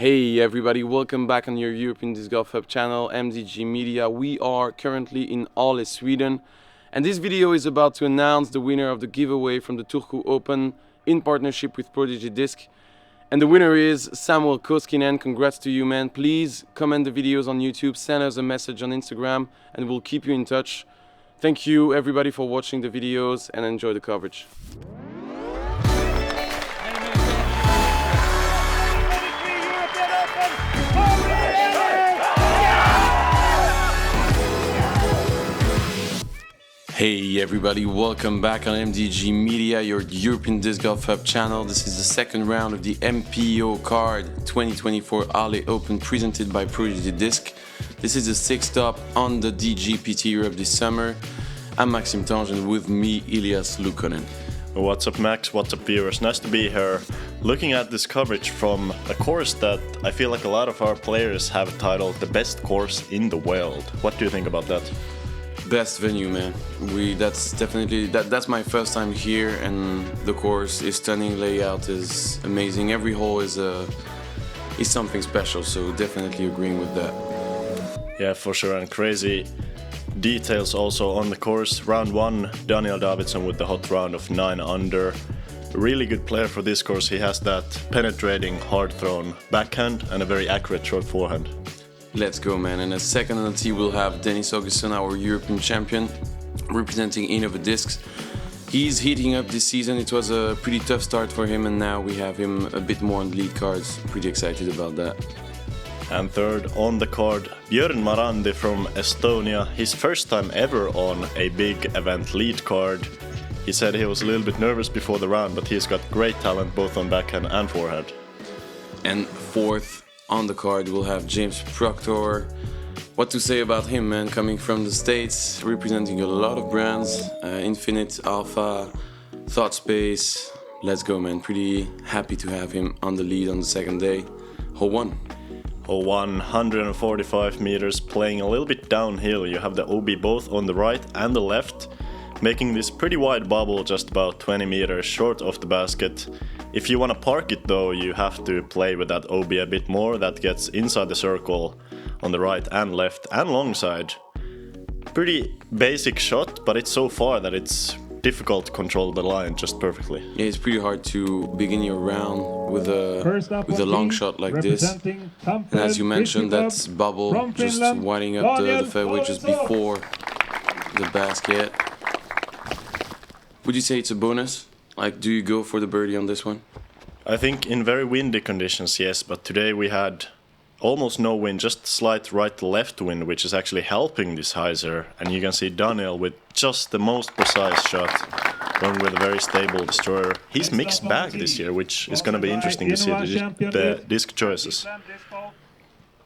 Hey everybody, welcome back on your European Disc Golf Hub channel, MDG Media. We are currently in Ale, Sweden, and this video is about to announce the winner of the giveaway from the THRU Open in partnership with Prodigy Disc. And the winner is Samuel Koskinen. Congrats to you, man. Please comment the videos on YouTube, send us a message on Instagram, and we'll keep you in touch. Thank you everybody for watching the videos and enjoy the coverage. Hey everybody, welcome back on MDG Media, your European Disc Golf Hub channel. This is the second round of the MPO card 2024 Ale Open presented by Prodigy Disc. This is the sixth stop on the DGPT Europe this summer. I'm Maxime Tanghe and with me Elias Lukonen. What's up Max, what's up viewers, nice to be here. Looking at this coverage from a course that I feel like a lot of our players have titled the best course in the world. What do you think about that? Best venue, man. That's definitely that's my first time here, and the course is stunning. Layout is amazing. Every hole is something special. So definitely agreeing with that. Yeah, for sure, and crazy details also on the course. Round one, Davidsson with the hot round of 9 under. A really good player for this course. He has that penetrating, hard thrown backhand and a very accurate short forehand. Let's go, man. And a second on the tee we'll have Augustsson, our European champion, representing Innova Discs. He's heating up this season. It was a pretty tough start for him, and now we have him a bit more on lead cards. Pretty excited about that. And third on the card, Björn Marrandi from Estonia. His first time ever on a big event lead card. He said he was a little bit nervous before the round, but he's got great talent both on backhand and forehand. And fourth on the card we'll have James Proctor. What to say about him, man? Coming from the States, representing a lot of brands, Infinite, Alpha, Thought Space. Let's go, man. Pretty happy to have him on the lead on the second day. Hole 1. Hole 1, 145 meters, playing a little bit downhill. You have the OB both on the right and the left, making this pretty wide bubble just about 20 meters short of the basket. If you want to park it though, you have to play with that OB a bit more. That gets inside the circle on the right and left and long side. Pretty basic shot, but it's so far that it's difficult to control the line just perfectly. Yeah, it's pretty hard to begin your round with a long shot like this. And as you mentioned, that's bubble just winding up the fairway just before the basket. Would you say it's a bonus? Like, do you go for the birdie on this one? I think in very windy conditions, yes, but today we had almost no wind, just slight right-left wind, which is actually helping this hyzer. And you can see Daniel with just the most precise shot, going with a very stable destroyer. He's mixed bag this year, which is going to be interesting to see the disc choices.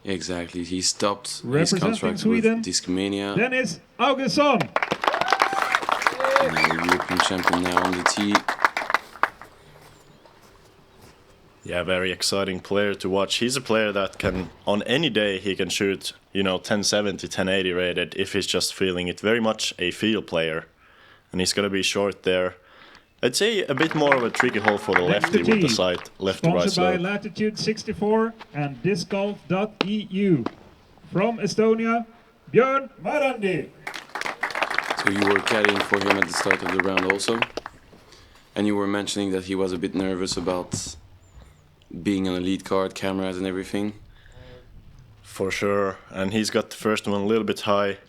Exactly, he stopped his contract with Discmania. Dennis Augustsson! European champion now on the tee. Yeah, very exciting player to watch. He's a player that can, on any day, he can shoot, 1070, 1080 rated if he's just feeling it. Very much a feel player. And he's going to be short there. I'd say a bit more of a tricky hole for the lefty with the sight left to right. Sponsored by Latitude 64 and discgolf.eu. From Estonia, Björn Marrandi. So you were caddying for him at the start of the round also, and you were mentioning that he was a bit nervous about being on a lead card, cameras and everything. For sure, and he's got the first one a little bit high,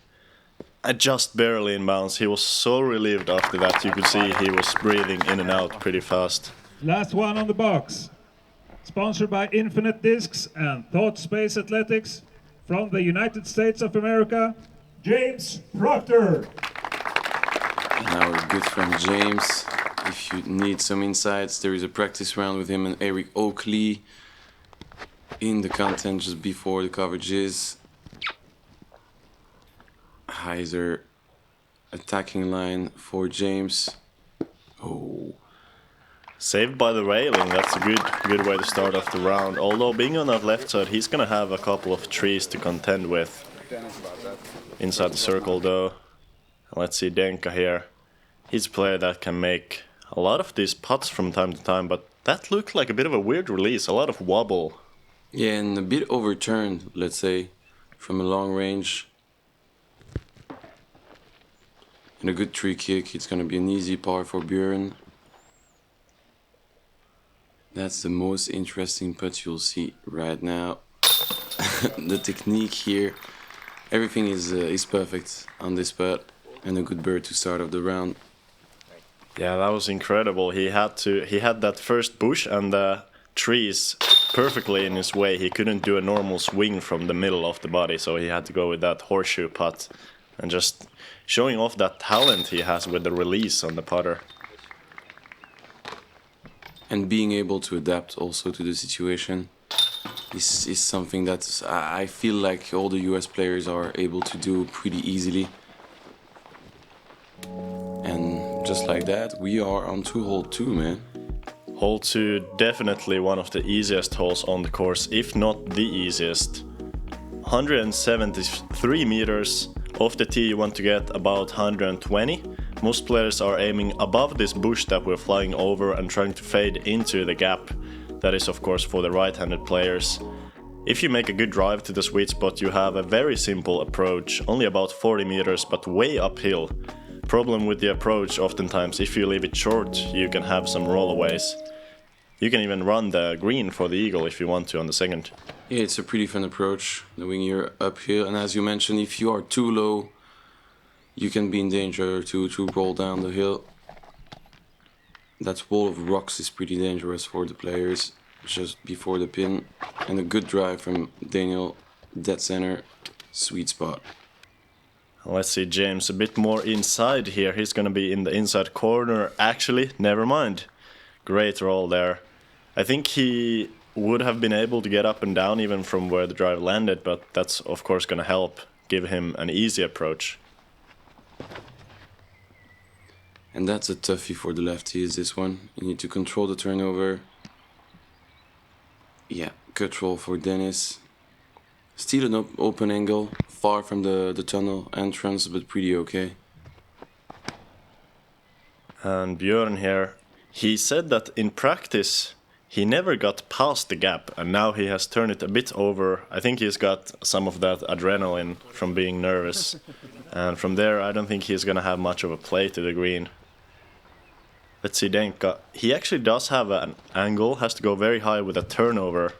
just barely in bounds. He was so relieved after that. You could see he was breathing in and out pretty fast. Last one on the box, sponsored by Infinite Discs and Thought Space Athletics. From the United States of America, James Proctor. And our good friend James, if you need some insights, there is a practice round with him and Eric Oakley in the content just before the coverage is. Hyzer attacking line for James. Oh. Saved by the railing, that's a good way to start off the round. Although being on that left side, he's gonna have a couple of trees to contend with. Inside the circle though. Let's see Denka here. He's a player that can make a lot of these putts from time to time, but that looked like a bit of a weird release, a lot of wobble Yeah, and a bit overturned, let's say, from a long range. And a good tree kick. It's gonna be an easy par for Björn. That's the most interesting putt you'll see right now. The technique here, everything is perfect on this putt, and a good bird to start off the round. Yeah, that was incredible. He had that first bush and the trees perfectly in his way. He couldn't do a normal swing from the middle of the body, so he had to go with that horseshoe putt, and just showing off that talent he has with the release on the putter. And being able to adapt also to the situation is something that I feel like all the US players are able to do pretty easily. And just like that, we are on to hole 2, man. Hole 2, definitely one of the easiest holes on the course, if not the easiest. 173 meters. Off the tee you want to get about 120. Most players are aiming above this bush that we're flying over and trying to fade into the gap. That is of course for the right-handed players. If you make a good drive to the sweet spot, you have a very simple approach, only about 40 meters but way uphill. Problem with the approach, oftentimes if you leave it short you can have some rollaways. You can even run the green for the eagle if you want to on the second. Yeah, it's a pretty fun approach, knowing you're uphill, and as you mentioned, if you are too low, you can be in danger to roll down the hill. That wall of rocks is pretty dangerous for the players, just before the pin, and a good drive from Daniel, dead center, sweet spot. Let's see James a bit more inside here. He's gonna be in the inside corner. Actually, never mind. Great roll there. I think he would have been able to get up and down even from where the drive landed, but that's of course gonna help give him an easy approach. And that's a toughie for the lefty, is this one. You need to control the turnover. Yeah, good roll for Dennis. Still an open angle, far from the tunnel entrance, but pretty okay. And Björn here, he said that in practice he never got past the gap, and now he has turned it a bit over. I think he's got some of that adrenaline from being nervous. And from there I don't think he's gonna have much of a play to the green. Let's see Denka. He actually does have an angle, has to go very high with a turnover.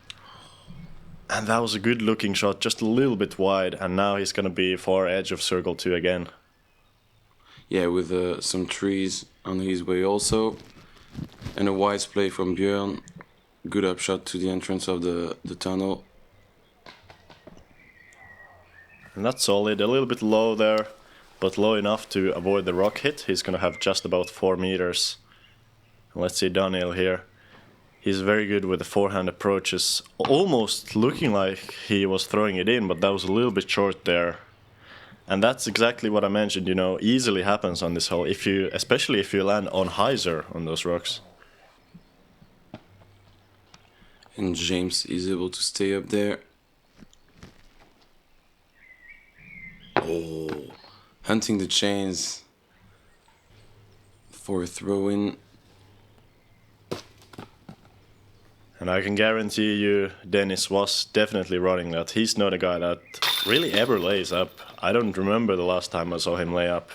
And that was a good looking shot, just a little bit wide, and now he's gonna be far edge of circle 2 again. Yeah, with some trees on his way also. And a wise play from Björn. Good upshot to the entrance of the tunnel. And that's solid, a little bit low there, but low enough to avoid the rock hit. He's gonna have just about 4 meters. Let's see Daniel here. He's very good with the forehand approaches, almost looking like he was throwing it in, but that was a little bit short there. And that's exactly what I mentioned, you know, easily happens on this hole, especially if you land on hyzer on those rocks. And James is able to stay up there. Oh, hunting the chains for a throw-in. And I can guarantee you Dennis was definitely running that. He's not a guy that really ever lays up. I don't remember the last time I saw him lay up.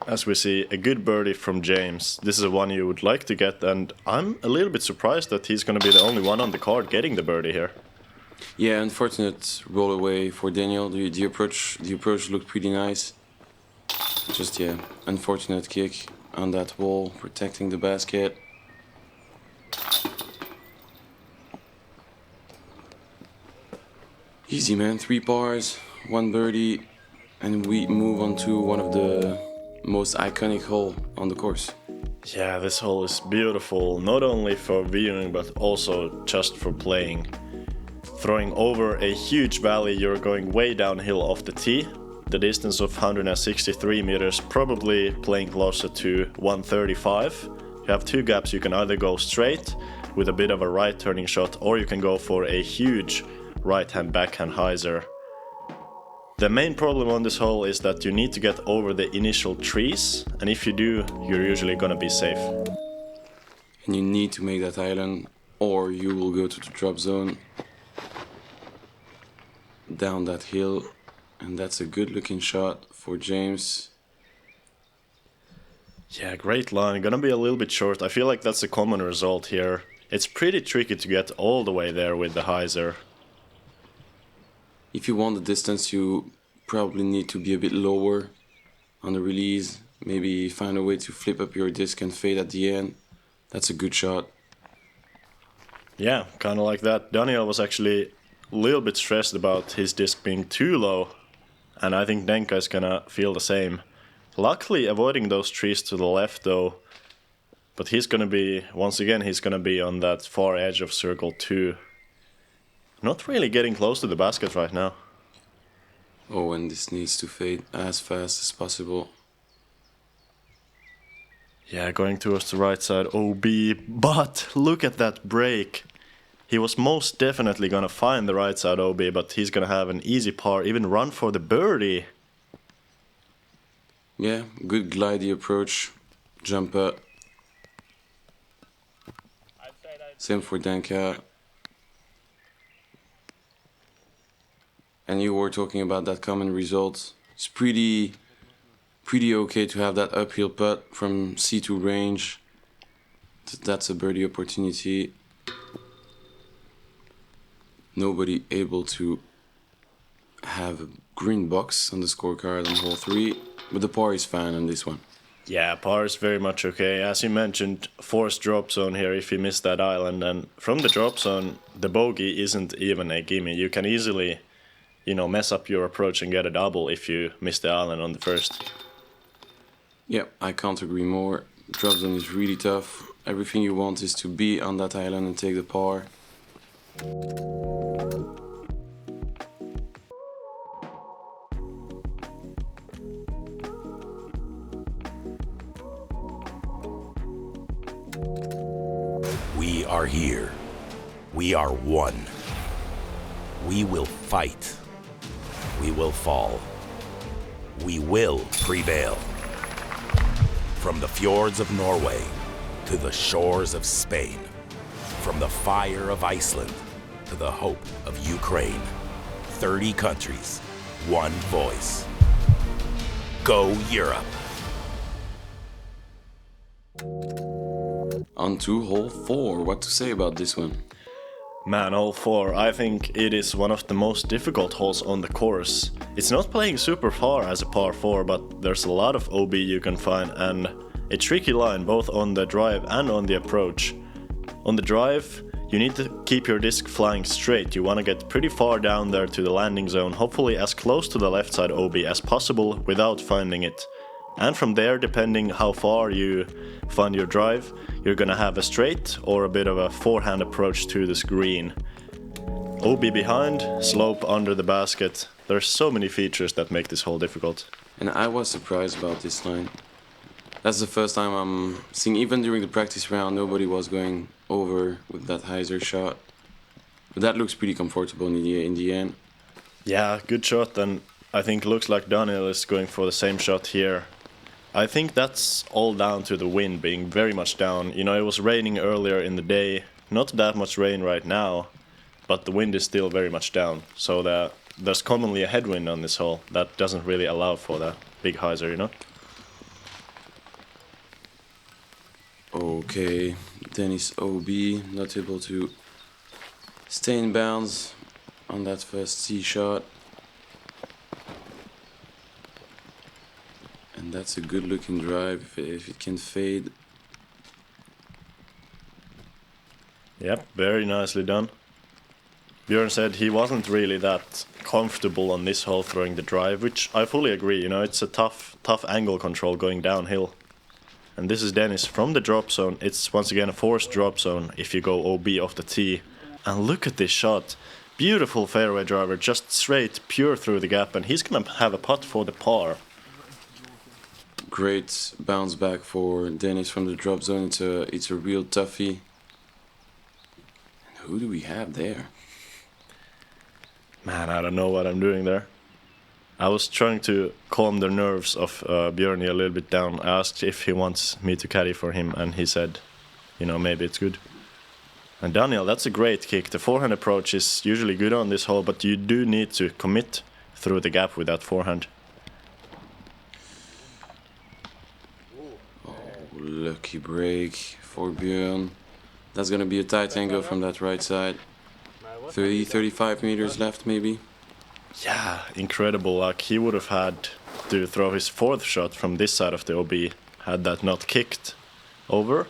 As we see, a good birdie from James. This is a one you would like to get, and I'm a little bit surprised that he's going to be the only one on the card getting the birdie here. Yeah, unfortunate roll away for Daniel. The approach looked pretty nice. Just, yeah, unfortunate kick on that wall, protecting the basket. Easy, man. 3 pars, 1 birdie, and we move on to one of the most iconic hole on the course. Yeah, this hole is beautiful, not only for viewing but also just for playing. Throwing over a huge valley, you're going way downhill off the tee. The distance of 163 meters, probably playing closer to 135. You have 2 gaps, you can either go straight with a bit of a right turning shot, or you can go for a huge right-hand backhand hyzer. The main problem on this hole is that you need to get over the initial trees, and if you do, you're usually gonna be safe. And you need to make that island or you will go to the drop zone down that hill, and that's a good looking shot for James. Yeah, great line. Gonna be a little bit short. I feel like that's a common result here. It's pretty tricky to get all the way there with the hyzer. If you want the distance, you probably need to be a bit lower on the release. Maybe find a way to flip up your disc and fade at the end. That's a good shot. Yeah, kind of like that. Daniel was actually a little bit stressed about his disc being too low, and I think Denka is gonna feel the same. Luckily avoiding those trees to the left though, but he's gonna be, once again, he's gonna be on that far edge of circle 2. Not really getting close to the basket right now. Oh, and this needs to fade as fast as possible. Yeah, going towards the right side, OB, but look at that break. He was most definitely gonna find the right side OB, but he's gonna have an easy par, even run for the birdie. Yeah, good glidey approach, jump up. Same for Danka. And you were talking about that common result. It's pretty okay to have that uphill putt from C2 range. That's a birdie opportunity. Nobody able to have a green box on the scorecard on hole 3, but the par is fine on this one. Yeah, par is very much okay. As you mentioned, forced drop zone here if you miss that island, and from the drop zone, the bogey isn't even a gimme. You can easily, mess up your approach and get a double if you miss the island on the first. Yeah, I can't agree more. Drop zone is really tough. Everything you want is to be on that island and take the par. We are here. We are one. We will fight. We will fall. We will prevail. From the fjords of Norway to the shores of Spain, from the fire of Iceland to the hope of Ukraine, 30 countries, one voice. Go Europe! On to hole 4, what to say about this one? Man, hole 4, I think it is one of the most difficult holes on the course. It's not playing super far as a par 4, but there's a lot of OB you can find and a tricky line both on the drive and on the approach. On the drive, you need to keep your disc flying straight. You want to get pretty far down there to the landing zone, hopefully as close to the left side OB as possible without finding it. And from there, depending how far you find your drive, you're gonna have a straight or a bit of a forehand approach to this green. OB behind, slope under the basket. There's so many features that make this hole difficult. And I was surprised about this line. That's the first time I'm seeing, even during the practice round, nobody was going over with that hyzer shot. But that looks pretty comfortable in the end. Yeah, good shot, and I think looks like Daniel is going for the same shot here. I think that's all down to the wind being very much down. It was raining earlier in the day, not that much rain right now, but the wind is still very much down. So there's commonly a headwind on this hole that doesn't really allow for that big hyzer, Okay, Dennis OB not able to stay in bounds on that first tee shot. And that's a good looking drive if it can fade. Yep, very nicely done. Björn said he wasn't really that comfortable on this hole throwing the drive, which I fully agree. It's a tough angle control going downhill. And this is Dennis from the drop zone. It's once again a forced drop zone if you go OB off the tee. And look at this shot. Beautiful fairway driver, just straight, pure through the gap, and he's gonna have a putt for the par. Great bounce back for Dennis from the drop zone. It's a real toughie. And who do we have there? Man, I don't know what I'm doing there. I was trying to calm the nerves of Björn a little bit down. I asked if he wants me to caddy for him, and he said, maybe it's good. And Daniel, that's a great kick. The forehand approach is usually good on this hole, but you do need to commit through the gap with that forehand. Oh, lucky break for Björn. That's gonna be a tight angle from that right side. 30-35 meters left maybe. Yeah, incredible luck. He would have had to throw his fourth shot from this side of the OB had that not kicked over.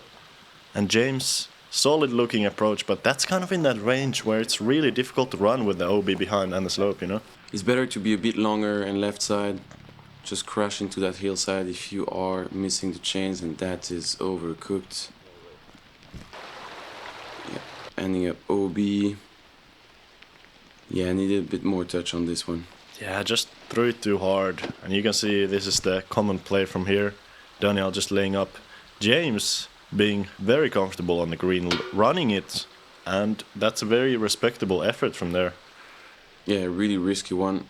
And James, solid looking approach, but that's kind of in that range where it's really difficult to run with the OB behind and the slope, you know? It's better to be a bit longer and left side. Just crash into that hillside if you are missing the chains, and that is overcooked. Yeah, ending up OB. Yeah, I needed a bit more touch on this one. Yeah, just threw it too hard. And you can see this is the common play from here. Daniel just laying up. James being very comfortable on the green, running it. And that's a very respectable effort from there. Yeah, a really risky one.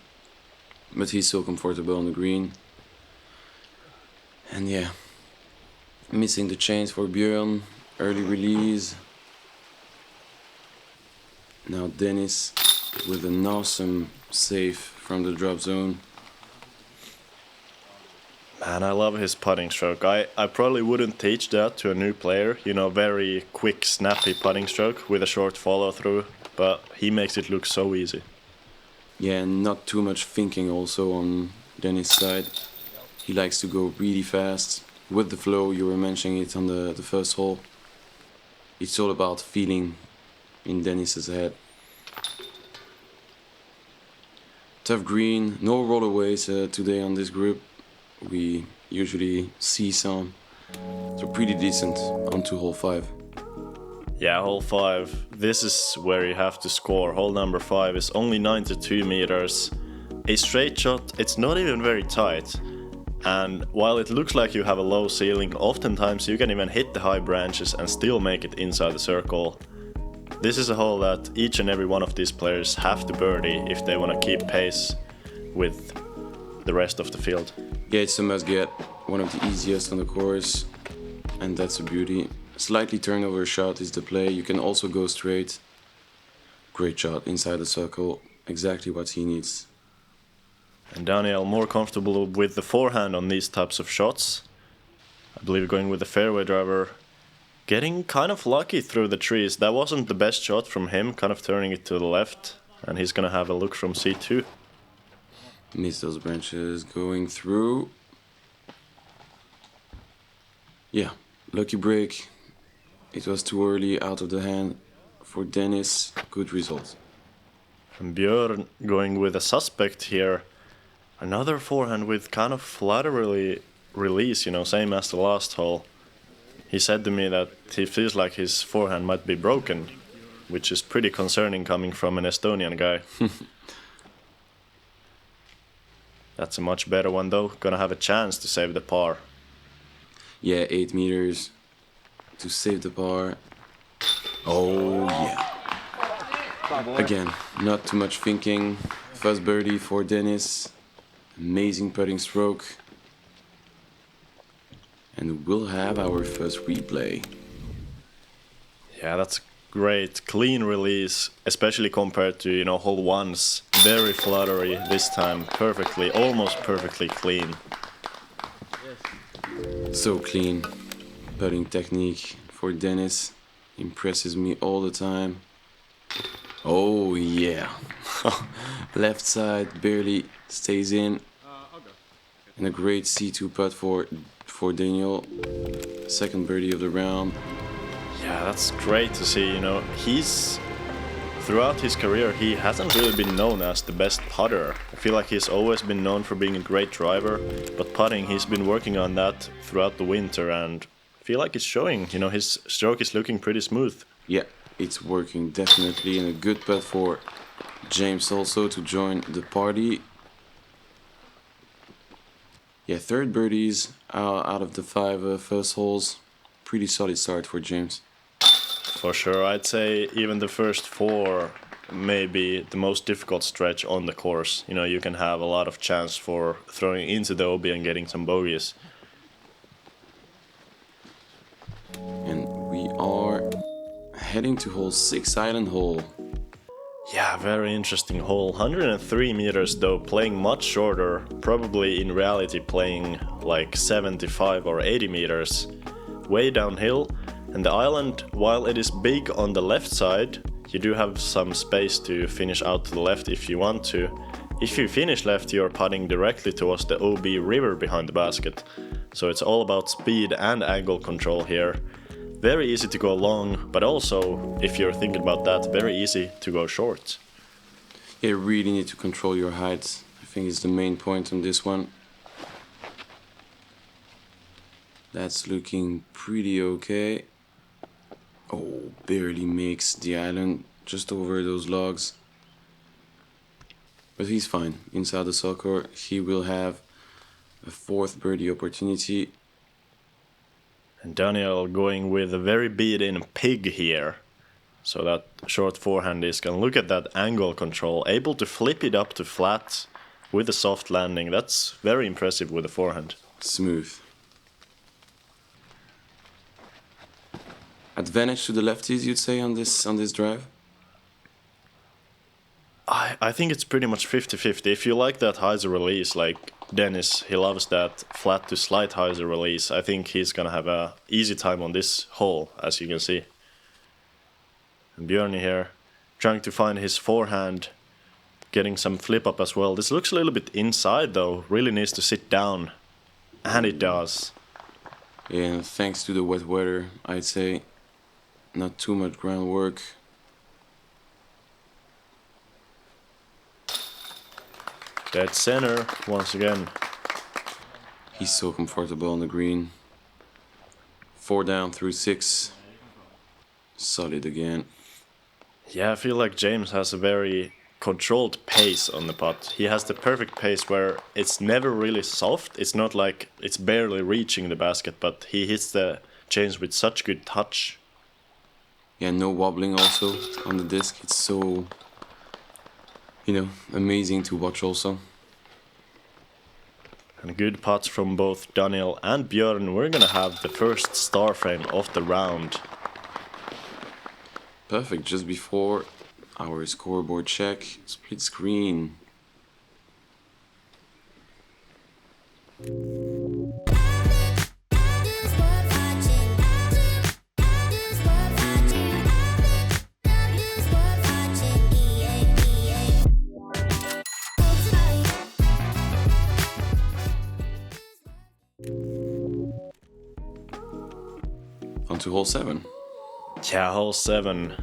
But he's so comfortable on the green. And yeah, missing the chains for Björn. Early release. Now Dennis with an awesome save from the drop zone. Man, I love his putting stroke. I probably wouldn't teach that to a new player. You know, very quick, snappy putting stroke with a short follow through. But he makes it look so easy. Yeah, and not too much thinking also on Dennis' side. He likes to go really fast. With the flow, you were mentioning it on the first hole. It's all about feeling in Dennis's head. Tough green, no rollaways today on this group. We usually see some. So pretty decent on to hole 5. Yeah, hole 5. This is where you have to score. Hole number 5 is only 92 meters. A straight shot, it's not even very tight. And while it looks like you have a low ceiling, oftentimes you can even hit the high branches and still make it inside the circle. This is a hole that each and every one of these players have to birdie if they want to keep pace with the rest of the field. Yeah, it's a must get. One of the easiest on the course. And that's a beauty. Slightly turnover shot is the play. You can also go straight. Great shot inside the circle. Exactly what he needs. And Daniel more comfortable with the forehand on these types of shots. I believe going with the fairway driver. Getting kind of lucky through the trees. That wasn't the best shot from him, kind of turning it to the left. And he's gonna have a look from C2. Miss those branches going through. Yeah, lucky break. It was too early, out of the hand for Dennis. Good result. And Björn going with a suspect here. Another forehand with kind of laterally release, you know, same as the last hole. He said to me that he feels like his forehand might be broken, which is pretty concerning coming from an Estonian guy. That's a much better one though. Gonna have a chance to save the par. Yeah, 8 meters to save the par. Oh yeah. Again, not too much thinking. First birdie for Dennis. Amazing putting stroke. And we'll have our first replay. Yeah, that's great. Clean release, especially compared to, you know, hole 1's. Very fluttery this time. Perfectly, almost perfectly clean. So clean. Putting technique for Dennis. Impresses me all the time. Oh yeah. Left side barely stays in. And a great C2 putt for Daniel. Second birdie of the round. Yeah, that's great to see, you know. Throughout his career, he hasn't really been known as the best putter. I feel like he's always been known for being a great driver, but putting, he's been working on that throughout the winter, and I feel like it's showing. You know, his stroke is looking pretty smooth. Yeah, it's working definitely, and a good putt for James also to join the party. Yeah, third birdies out of the 5 first holes. Pretty solid start for James. For sure, I'd say even the first 4 may be the most difficult stretch on the course. You know, you can have a lot of chance for throwing into the OB and getting some bogeys. And we are Heading to hole 6, island hole. Yeah, very interesting hole. 103 meters though, playing much shorter, probably in reality playing like 75 or 80 meters. Way downhill, and the island, while it is big on the left side, you do have some space to finish out to the left if you want to. If you finish left, you're putting directly towards the OB river behind the basket. So it's all about speed and angle control here. Very easy to go long, but also, if you're thinking about that, very easy to go short. Yeah, you really need to control your height. I think it's the main point on this one. That's looking pretty okay. Oh, barely makes the island, just over those logs. But he's fine. Inside the sulcur, he will have a 4th birdie opportunity. And Daniel going with a very beat-in pig here. So that short forehand is gonna look at that angle control, able to flip it up to flat with a soft landing. That's very impressive with the forehand. Smooth. Advantage to the lefties, you'd say, on this drive? I think it's pretty much 50-50. If you like that hyzer release, like Dennis, he loves that flat to slight hyzer release. I think he's gonna have a easy time on this hole, as you can see. And Björn here, trying to find his forehand, getting some flip up as well. This looks a little bit inside though, really needs to sit down. And it does. Yeah, thanks to the wet weather, I'd say. Not too much groundwork. Dead center, once again. He's so comfortable on the green. 4 down through 6. Solid again. Yeah, I feel like James has a very controlled pace on the putt. He has the perfect pace where it's never really soft. It's not like it's barely reaching the basket, but he hits the chains with such good touch. Yeah, no wobbling also on the disc. It's so, amazing to watch also. And good putts from both Daniel and Björn. We're gonna have the first star frame of the round. Perfect, just before our scoreboard check. Split screen. On to hole 7. Yeah, hole 7.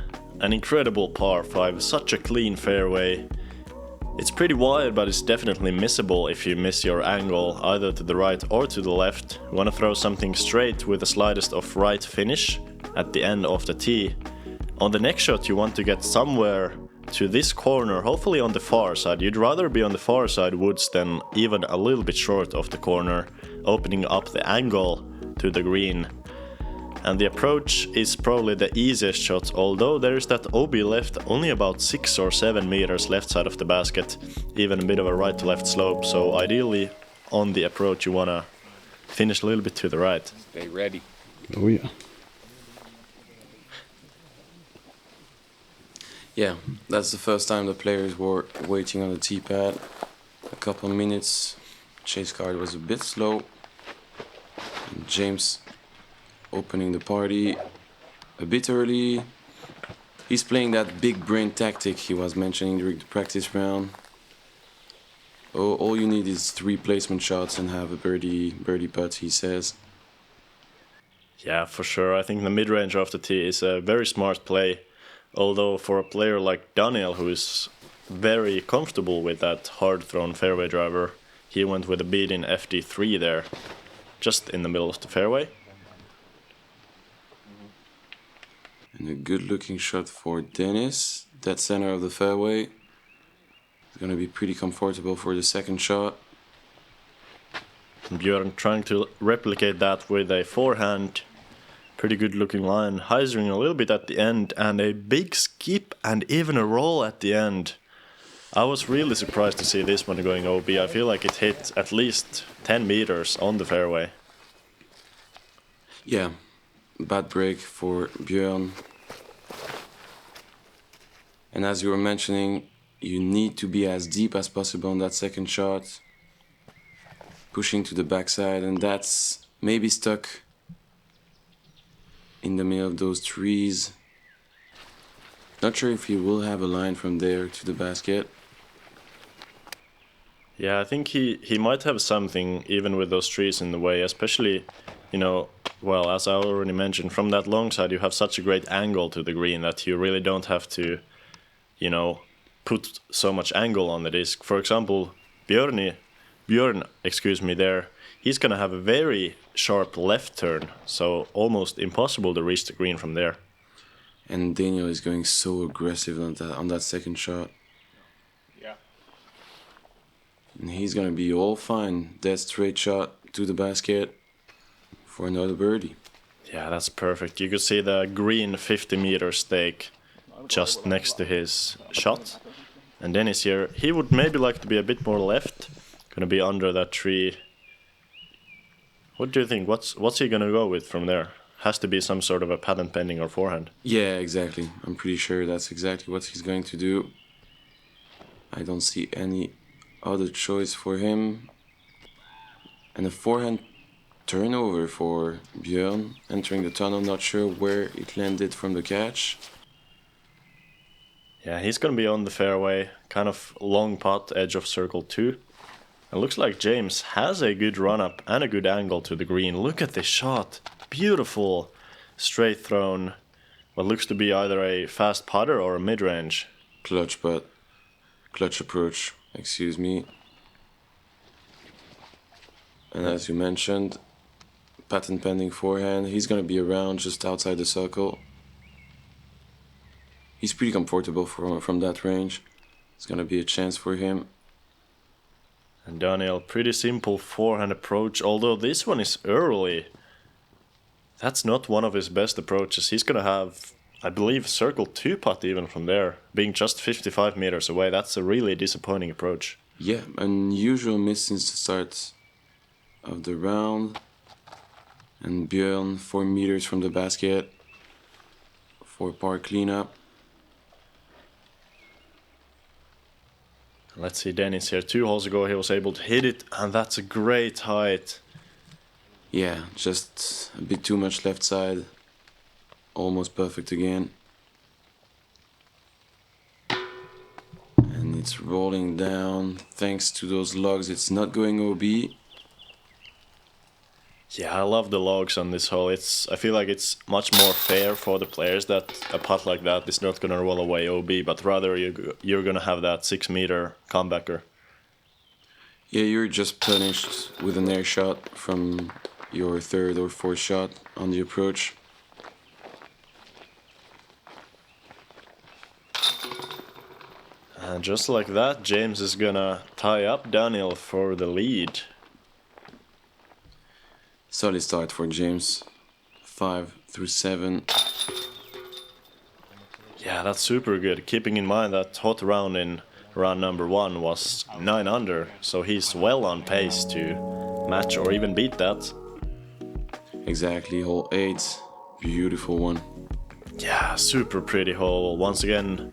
An incredible par 5, such a clean fairway. It's pretty wide, but it's definitely missable if you miss your angle, either to the right or to the left. You want to throw something straight with the slightest of right finish at the end of the tee. On the next shot you want to get somewhere to this corner, hopefully on the far side. You'd rather be on the far side woods than even a little bit short of the corner, opening up the angle to the green. And the approach is probably the easiest shot, although there is that OB left only about 6 or 7 meters left side of the basket, even a bit of a right to left slope, so ideally on the approach you wanna finish a little bit to the right. Stay ready. Oh yeah. Yeah, that's the first time the players were waiting on the tee pad. A couple of minutes. Chase card was a bit slow. And James opening the party a bit early. He's playing that big brain tactic he was mentioning during the practice round. Oh, all you need is 3 placement shots and have a birdie putt, he says. Yeah, for sure. I think the mid-range off the tee is a very smart play. Although for a player like Daniel, who is very comfortable with that hard-thrown fairway driver, he went with a beat-in FD3 there, just in the middle of the fairway. And a good-looking shot for Dennis. Dead center of the fairway. It's gonna be pretty comfortable for the second shot. And Björn trying to replicate that with a forehand. Pretty good looking line, hyzering a little bit at the end, and a big skip and even a roll at the end. I was really surprised to see this one going OB. I feel like it hit at least 10 meters on the fairway. Yeah, bad break for Björn. And as you were mentioning, you need to be as deep as possible on that second shot, pushing to the backside, and that's maybe stuck in the middle of those trees. Not sure if he will have a line from there to the basket. Yeah, I think he might have something even with those trees in the way, especially, you know, well, as I already mentioned, from that long side you have such a great angle to the green that you really don't have to, you know, put so much angle on the disc. For example, Björn, excuse me, there, he's gonna have a very sharp left turn, so almost impossible to reach the green from there. And Daniel is going so aggressive on that second shot. Yeah. And he's gonna be all fine. That straight shot to the basket for another birdie. Yeah, that's perfect. You could see the green 50-meter stake just next to his shot. And Dennis here, he would maybe like to be a bit more left. Gonna be under that tree. What do you think? What's he gonna go with from there? Has to be some sort of a patent pending or forehand. Yeah, exactly. I'm pretty sure that's exactly what he's going to do. I don't see any other choice for him. And a forehand turnover for Björn entering the tunnel. Not sure where it landed from the catch. Yeah, he's gonna be on the fairway, kind of long putt, edge of circle 2. It looks like James has a good run up and a good angle to the green. Look at this shot. Beautiful. Straight thrown. What looks to be either a fast putter or a mid-range. Clutch approach, excuse me. And as you mentioned, patent pending forehand. He's gonna be around just outside the circle. He's pretty comfortable from that range. It's gonna be a chance for him. And Daniel, pretty simple forehand approach, although this one is early. That's not one of his best approaches. He's gonna have, I believe, circle 2 putt even from there, being just 55 meters away. That's a really disappointing approach. Yeah, unusual miss since the start of the round. And Björn 4 meters from the basket for par cleanup. Let's see Dennis here. 2 holes ago he was able to hit it, and that's a great height. Yeah, just a bit too much left side. Almost perfect again. And it's rolling down. Thanks to those logs, it's not going OB. Yeah, I love the logs on this hole. I feel like it's much more fair for the players that a putt like that is not gonna roll away OB, but rather you're gonna have that 6-meter comebacker. Yeah, you're just punished with an air shot from your 3rd or 4th shot on the approach. And just like that, James is gonna tie up Daniel for the lead. Solid start for James. 5 through 7. Yeah, that's super good. Keeping in mind that hot round in round number 1 was 9 under, so he's well on pace to match or even beat that. Exactly, hole 8. Beautiful one. Yeah, super pretty hole. Once again,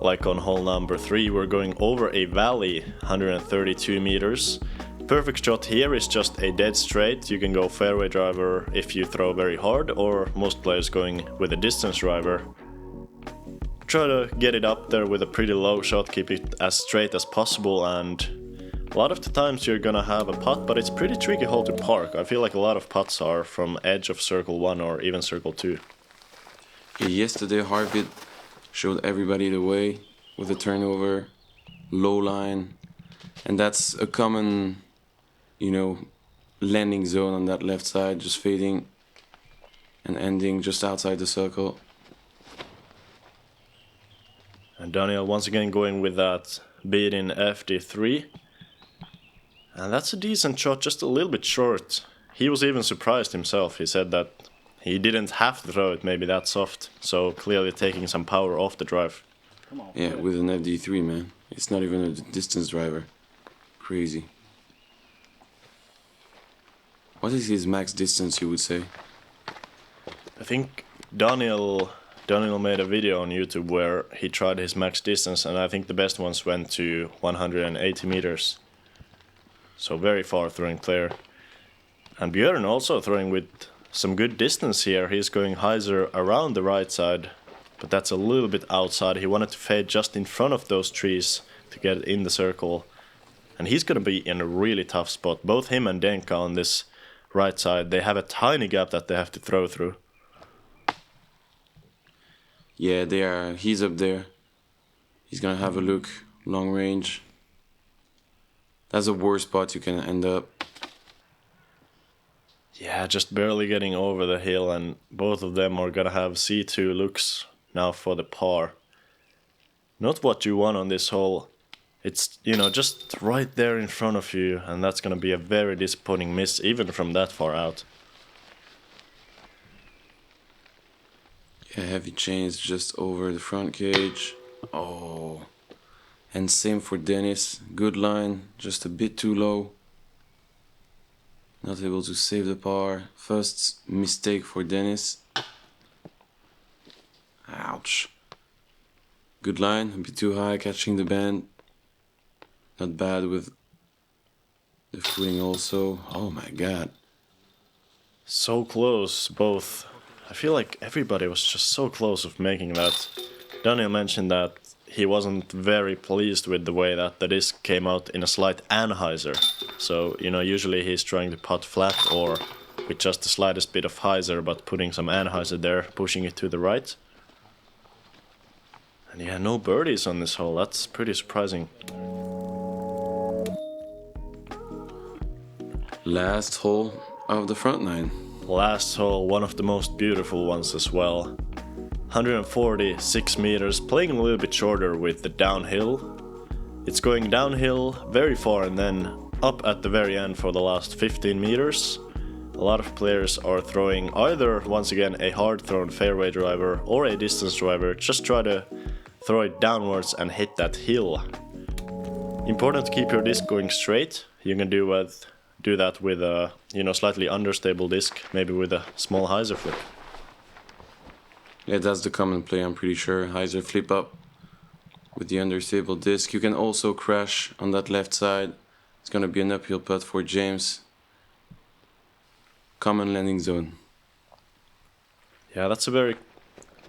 like on hole number 3, we're going over a valley, 132 meters. Perfect shot here is just a dead straight. You can go fairway driver if you throw very hard, or most players going with a distance driver. Try to get it up there with a pretty low shot, keep it as straight as possible, and a lot of the times you're gonna have a putt, but it's pretty tricky hole to park. I feel like a lot of putts are from edge of circle 1 or even circle 2. Yeah, yesterday Harvard showed everybody the way with a turnover, low line, and that's a common, landing zone on that left side, just fading and ending just outside the circle. And Daniel once again going with that beat in FD3. And that's a decent shot, just a little bit short. He was even surprised himself. He said that he didn't have to throw it maybe that soft, so clearly taking some power off the drive. Yeah, with an FD3, man. It's not even a distance driver. Crazy. What is his max distance, you would say? I think Daniel Daniel made a video on YouTube where he tried his max distance, and I think the best ones went to 180 meters. So very far throwing player. And Björn also throwing with some good distance here. He's going hyzer around the right side, but that's a little bit outside. He wanted to fade just in front of those trees to get in the circle. And he's going to be in a really tough spot. Both him and Denka on this right side, they have a tiny gap that they have to throw through. Yeah, they are. He's up there. He's gonna have a look, long range. That's the worst spot you can end up. Yeah, just barely getting over the hill, and both of them are gonna have C2 looks now for the par. Not what you want on this hole. It's, you know, just right there in front of you, and that's gonna be a very disappointing miss, even from that far out. Yeah, heavy chains just over the front cage. Oh. And same for Dennis. Good line, just a bit too low. Not able to save the par. First mistake for Dennis. Ouch. Good line, a bit too high, catching the band. Not bad with the footing also. Oh my god. So close, both. I feel like everybody was just so close of making that. Daniel mentioned that he wasn't very pleased with the way that the disc came out in a slight anhyzer. So, you know, usually he's trying to putt flat or with just the slightest bit of hyzer, but putting some anhyzer there, pushing it to the right. And yeah, no birdies on this hole. That's pretty surprising. Last hole of the front nine. Last hole, one of the most beautiful ones as well. 146 meters, playing a little bit shorter with the downhill. It's going downhill very far and then up at the very end for the last 15 meters. A lot of players are throwing either, once again, a hard thrown fairway driver or a distance driver. Just try to throw it downwards and hit that hill. Important to keep your disc going straight. You can do that with a, you know, slightly understable disc, maybe with a small hyzer flip. Yeah, that's the common play, I'm pretty sure. Hyzer flip up with the understable disc. You can also crash on that left side. It's gonna be an uphill putt for James. Common landing zone. Yeah, that's a very,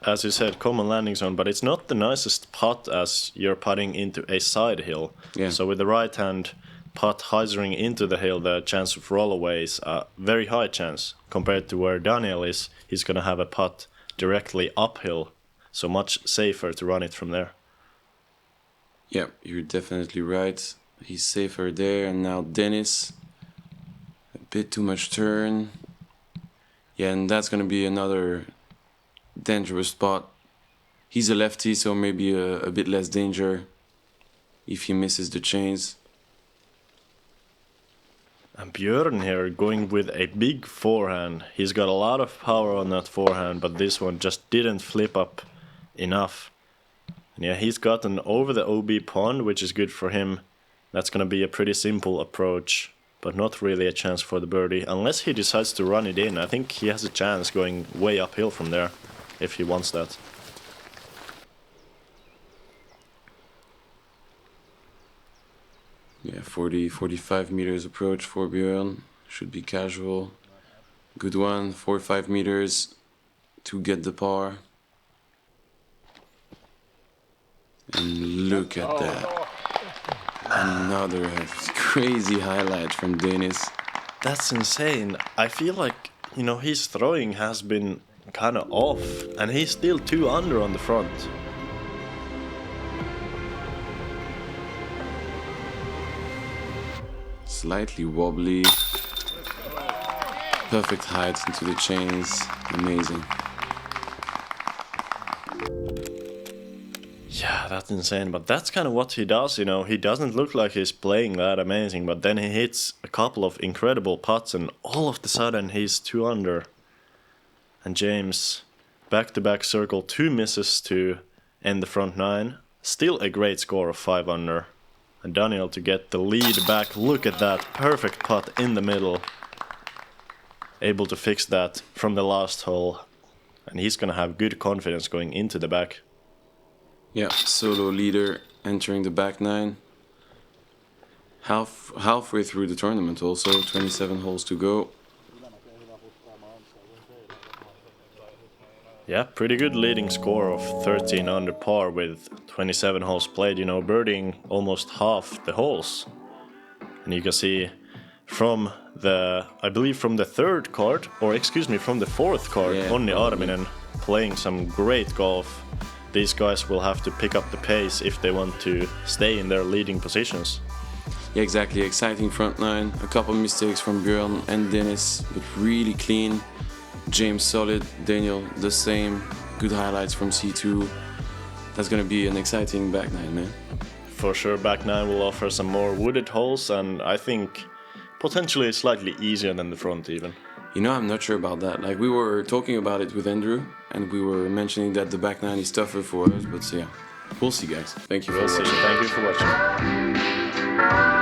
as you said, common landing zone, but it's not the nicest putt as you're putting into a side hill. Yeah. So with the right hand putt hyzering into the hill, the chance of roll away is a very high chance. Compared to where Daniel is, he's gonna have a putt directly uphill, so much safer to run it from there. Yeah, you're definitely right. He's safer there, and now Dennis. A bit too much turn. Yeah, and that's gonna be another dangerous spot. He's a lefty, so maybe a bit less danger if he misses the chains. And Björn here going with a big forehand. He's got a lot of power on that forehand, but this one just didn't flip up enough. And yeah, he's gotten over the OB pond, which is good for him. That's gonna be a pretty simple approach, but not really a chance for the birdie. Unless he decides to run it in, I think he has a chance going way uphill from there, if he wants that. Yeah, 45 meters approach for Björn. Should be casual. Good one, 4-5 meters to get the par. And look at that. Another crazy highlight from Dennis. That's insane. I feel like, you know, his throwing has been kind of off, and he's still 2 under on the front. Slightly wobbly. Perfect height into the chains. Amazing. Yeah, that's insane, but that's kind of what he does, you know. He doesn't look like he's playing that amazing, but then he hits a couple of incredible putts and all of the sudden he's 2 under. And James, back-to-back circle, 2 misses to end the front 9. Still a great score of 5 under. And Daniel to get the lead back. Look at that, perfect putt in the middle. Able to fix that from the last hole. and he's gonna have good confidence going into the back. Yeah, solo leader entering the back nine. Halfway through the tournament also, 27 holes to go. Yeah, pretty good leading score of 13 under par with 27 holes played, you know, birdieing almost half the holes. And you can see from the, I believe from the third card, or excuse me, from the fourth card, Yeah, Onni Arminen playing some great golf. These guys will have to pick up the pace if they want to stay in their leading positions. Yeah, exactly. Exciting front nine. A couple mistakes from Björn and Dennis, but really clean. James solid, Daniel the same. Good highlights from C2. That's gonna be an exciting back nine, man. For sure, back nine will offer some more wooded holes, and I think potentially slightly easier than the front even. You know, I'm not sure about that. Like, we were talking about it with Andrew, and we were mentioning that the back nine is tougher for us, but yeah, we'll see, guys. Thank you for watching. Thank you for watching.